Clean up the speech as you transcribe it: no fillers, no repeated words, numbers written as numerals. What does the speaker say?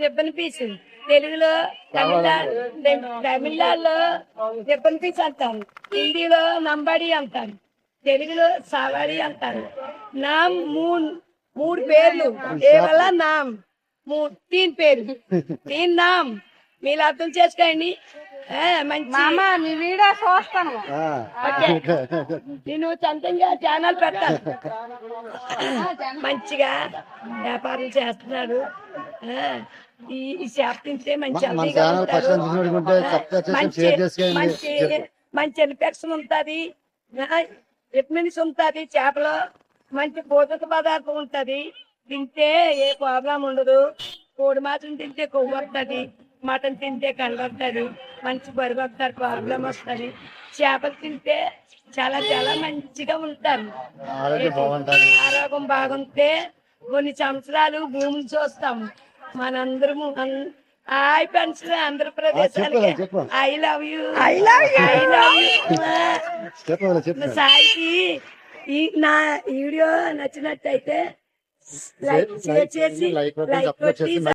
Ribbon piece, తెలుగులో తమిళనాడులో ribbon piece అంటారు, హిందీలో నంబడి అంటారు, తెలుగులో సవాడి అంటారు. నామ్ మూడు పేర్లు ఏ వల్ల నామ్ తీన్ పేరు తీన్ నామ్ మీరు అర్థం చేసుకోండి. మంచి మీ వీడియో చూస్తాను. నేను సొంతంగా ఛానల్ పెట్టాను. మంచిగా వ్యాపారం చేస్తున్నాడు. ఈ చేప తింటే మంచి మంచి ఇన్ఫెక్షన్ ఉంటది, విటమిన్స్ ఉంటది. చేపలో మంచి పోషక పదార్థం ఉంటది. తింటే ఏ ప్రాబ్లం ఉండదు. కోడి మాంసం తింటే కొవ్వు వస్తుంది, మటన్ తింటే కళ్ళు వస్తుంది, మంచి బరువు వస్తారు, ప్రాబ్లం వస్తుంది. చేపలు తింటే చాలా చాలా మంచిగా ఉంటారు. ఆరోగ్యం బాగుంటే కొన్ని సంవత్సరాలు భూమిని చూస్తాము మనందరము. Hi friends, Andhra Pradesh I love you, I love you, I love you. సాయికి నా వీడియో నచ్చినట్టయితే లైక్ చేసి